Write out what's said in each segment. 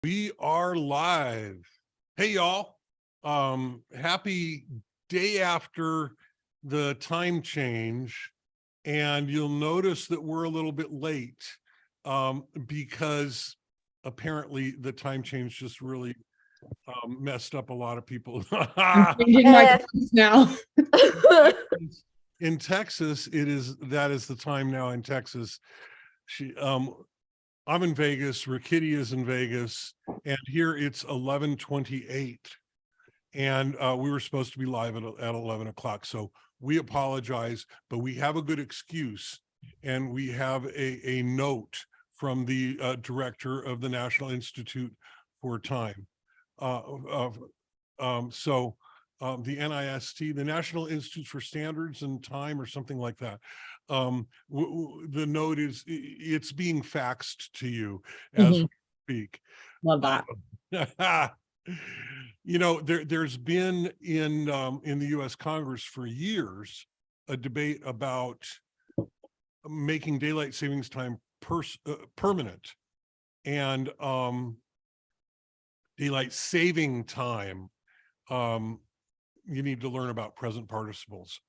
We are live. Hey, y'all. Happy day after the time change. And you'll notice that we're a little bit late because apparently the time change just really messed up a lot of people. I'm changing my clothes now. In Texas, that is the time now in Texas. I'm in Vegas, RiKitty is in Vegas, and here it's 11:28. And we were supposed to be live at 11 o'clock. So we apologize, but we have a good excuse. And we have a note from the director of the National Institute for Time. The NIST, the National Institute for Standards and Time, or something like that. The note it's being faxed to you as we speak. Love that. You know, there's been in the U.S. Congress for years a debate about making daylight savings time permanent, and daylight saving time. You need to learn about present participles.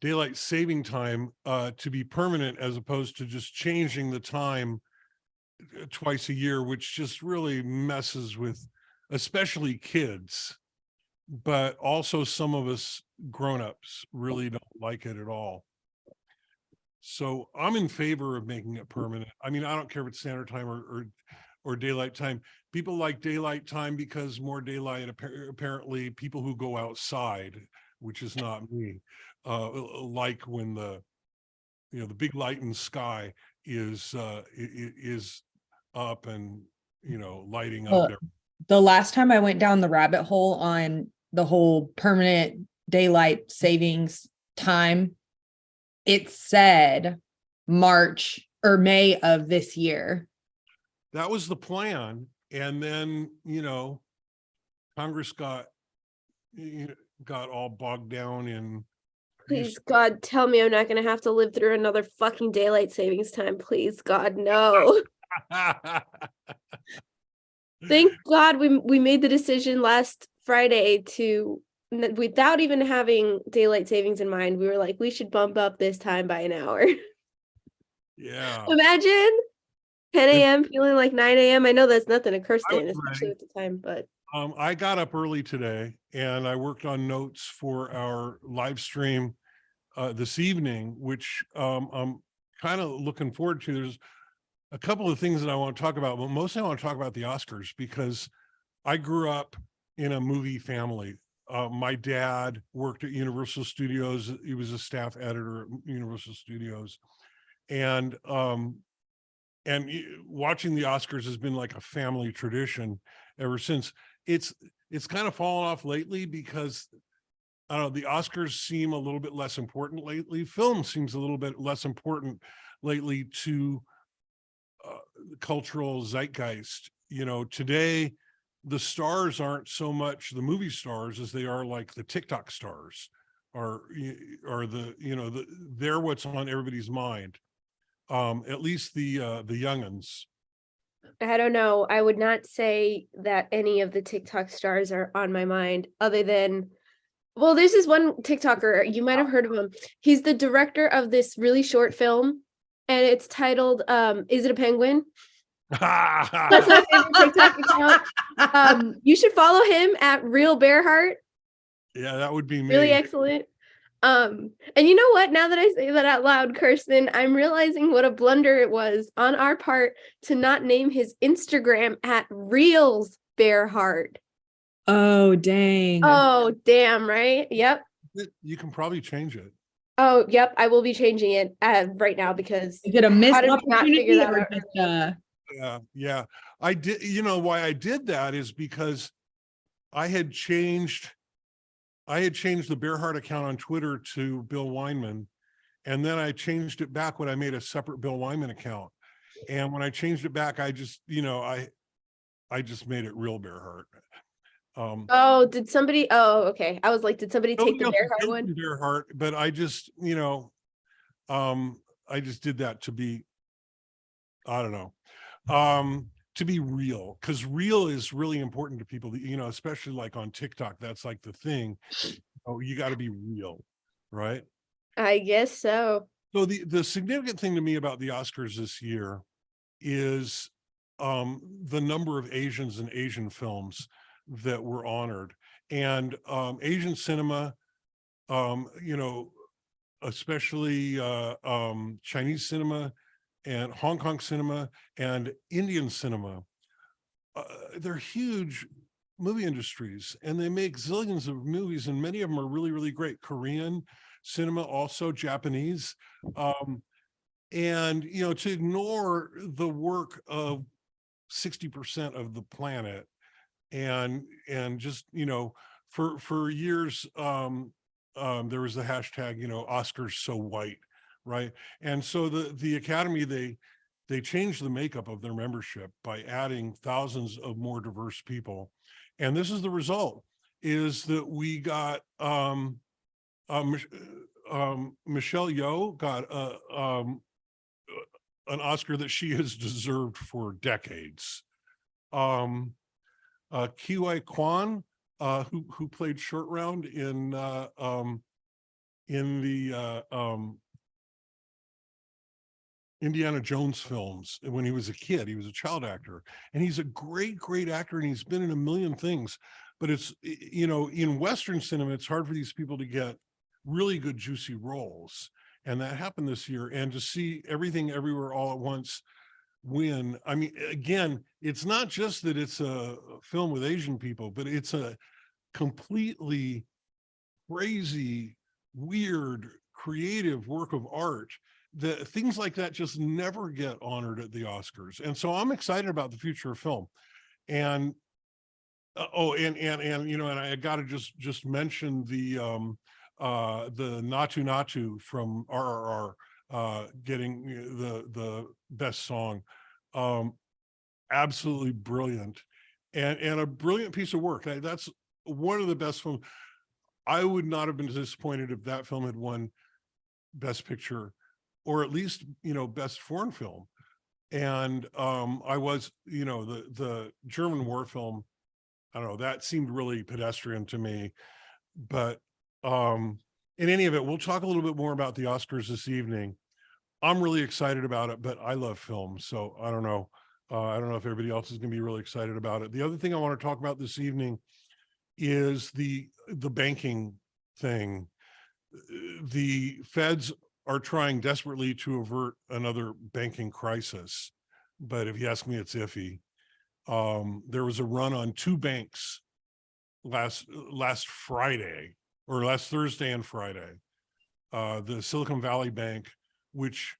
Daylight saving time to be permanent, as opposed to just changing the time twice a year, which just really messes with especially kids, but also some of us grown-ups really don't like it at all. So I'm in favor of making it permanent. I mean, I don't care if it's standard time or daylight time. People like daylight time because more daylight, apparently people who go outside, which is not me, like when the big light in the sky is up and lighting up. The last time I went down the rabbit hole on the whole permanent daylight savings time, it said March or May of this year. That was the plan. And then, Congress got all bogged down in. Please, God, tell me I'm not going to have to live through another fucking daylight savings time. Please, God, no. Thank God we made the decision last Friday to, without even having daylight savings in mind, we were like, we should bump up this time by an hour. Yeah. Imagine 10 a.m. feeling like 9 a.m. I know that's nothing to Kurstin, especially with the time, but. I got up early today and I worked on notes for our live stream this evening, which I'm kind of looking forward to. There's a couple of things that I want to talk about, but mostly I want to talk about the Oscars because I grew up in a movie family. My dad worked at Universal Studios. He was a staff editor at Universal Studios. And watching the Oscars has been like a family tradition ever since. It's kind of fallen off lately because I don't know, the Oscars seem a little bit less important lately. Film seems a little bit less important lately to the cultural zeitgeist. Today the stars aren't so much the movie stars as they are like the TikTok stars, or they're what's on everybody's mind. At least the young'uns. I don't know. I would not say that any of the TikTok stars are on my mind other than, well, there's this one TikToker, you might have heard of him. He's the director of this really short film and it's titled, Is It a Penguin? That's my favorite TikTok account. You should follow him at BearHeart. Yeah, that would be me. Really excellent. And you know what? Now that I say that out loud, Kurstin, I'm realizing what a blunder it was on our part to not name his Instagram at Reels BearHeart. Oh, dang. Oh, damn, right? Yep. You can probably change it. Oh, yep. I will be changing it right now because is it a missed opportunity or just Yeah. I did. Why I did that is because I had changed the BearHeart account on Twitter to Bill Weinman, and then I changed it back when I made a separate Bill Weinman account. And when I changed it back, I just, I just made it real BearHeart. Did somebody? Oh, okay. I was like, did somebody take the BearHeart one? BearHeart, but I just, I just did that to be, I don't know. to be real, because real is really important to people, you know, especially like on TikTok. That's like the thing. Oh, you got to be real, right? I guess so. So the significant thing to me about the Oscars this year is the number of Asians and Asian films that were honored, and Asian cinema, you know, especially Chinese cinema and Hong Kong cinema and Indian cinema. They're huge movie industries, and they make zillions of movies, and many of them are really, really great. Korean cinema, also Japanese. And, you know, to ignore the work of 60% of the planet, and just, you know, for years, there was the hashtag, you know, Oscars so white, right? And so the Academy, they changed the makeup of their membership by adding thousands of more diverse people. And this is the result, is that we got Michelle Yeoh got an Oscar that she has deserved for decades. Kiwei Kwan, who played Short Round in the Indiana Jones films when he was a kid. He was a child actor, and he's a great, great actor, and he's been in a million things. But it's, you know, in Western cinema, it's hard for these people to get really good, juicy roles. And that happened this year. And to see Everything Everywhere All at Once win, I mean, again, it's not just that it's a film with Asian people, but it's a completely crazy, weird, creative work of art. That things like that just never get honored at the Oscars. And so I'm excited about the future of film. And and you know, and I got to just mention the Natu Natu from RRR getting the best song. Absolutely brilliant, and a brilliant piece of work. That's one of the best films. I would not have been disappointed if that film had won Best Picture, or at least, you know, Best Foreign Film. And I was, you know, the German war film, I don't know, that seemed really pedestrian to me. But in any event, we'll talk a little bit more about the Oscars this evening. I'm really excited about it, but I love film, so I don't know. I don't know if everybody else is going to be really excited about it. The other thing I want to talk about this evening is the banking thing. The feds are trying desperately to avert another banking crisis, but if you ask me, it's iffy. There was a run on two banks last Friday, or last Thursday and Friday. The Silicon Valley Bank, which,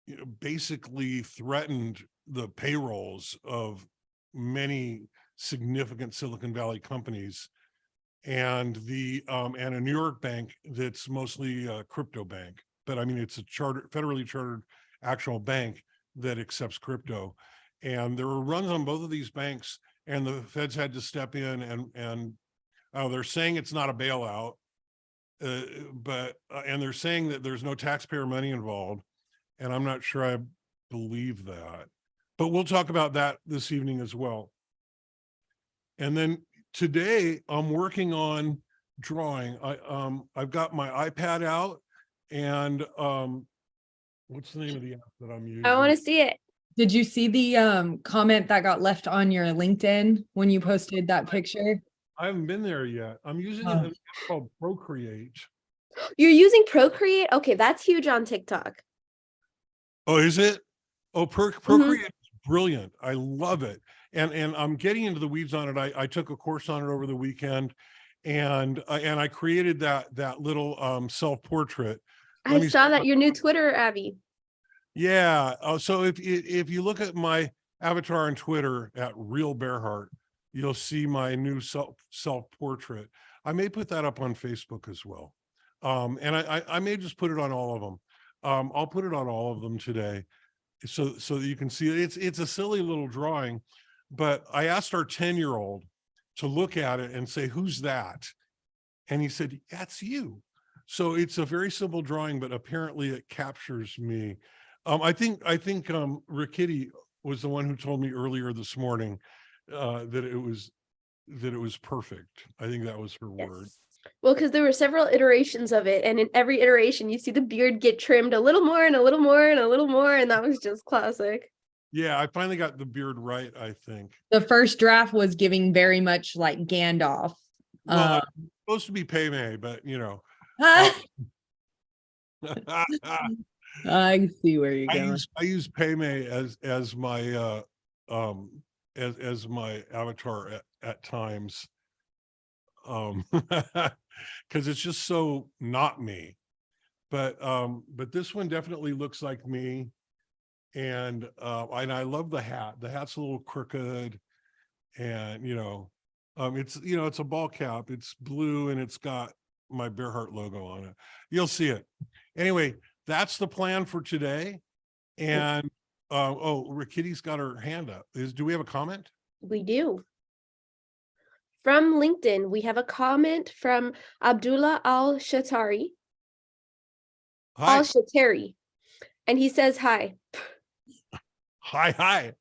you know, basically threatened the payrolls of many significant Silicon Valley companies, and a New York bank that's mostly a crypto bank. But I mean, it's a federally chartered actual bank that accepts crypto. And there were runs on both of these banks, and the feds had to step in, and they're saying it's not a bailout, but they're saying that there's no taxpayer money involved, and I'm not sure I believe that. But we'll talk about that this evening as well. And then today I'm working on drawing. I've got my iPad out, and what's the name of the app that I'm using? I want to see it. Did you see the comment that got left on your LinkedIn when you posted that picture? I haven't been there yet. I'm using an app called Procreate. You're using Procreate? Okay, that's huge on TikTok. Oh, is it? Oh, Procreate is brilliant. I love it. And I'm getting into the weeds on it. I took a course on it over the weekend, and I created that little self-portrait. I saw that, your new Twitter, Abby. Yeah. So if you look at my avatar on Twitter at Real BearHeart, you'll see my new self-portrait. I may put that up on Facebook as well. And I may just put it on all of them. I'll put it on all of them today, so that you can see it. It's a silly little drawing, but I asked our 10-year-old to look at it and say, "Who's that?" And he said, "That's you." So it's a very simple drawing, but apparently it captures me. I think RiKitty was the one who told me earlier this morning that it was perfect. I think that was her word. Yes. Well, because there were several iterations of it, and in every iteration, you see the beard get trimmed a little more and a little more and a little more, and that was just classic. Yeah, I finally got the beard right, I think. The first draft was giving very much like Gandalf. Well, it's supposed to be Payme, but you know. I see where you're going. I use Payme as my as my avatar at times. Because it's just so not me. But this one definitely looks like me. And I love the hat. The hat's a little crooked, and it's a ball cap. It's blue and it's got my BearHeart logo on it. You'll see it. Anyway, that's the plan for today. And RiKitty's got her hand up. Do we have a comment? We do. From LinkedIn, we have a comment from Abdullah Al-Shatari. Hi. Al-Shatari. And he says hi. Hi.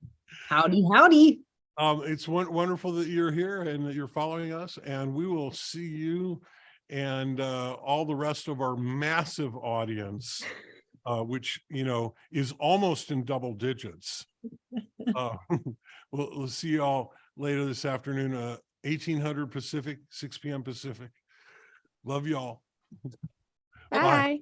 Howdy. It's wonderful that you're here and that you're following us, and we will see you and all the rest of our massive audience, which is almost in double digits. We'll see you all later this afternoon, 1800 Pacific, 6 p.m. Pacific. Love y'all. Bye.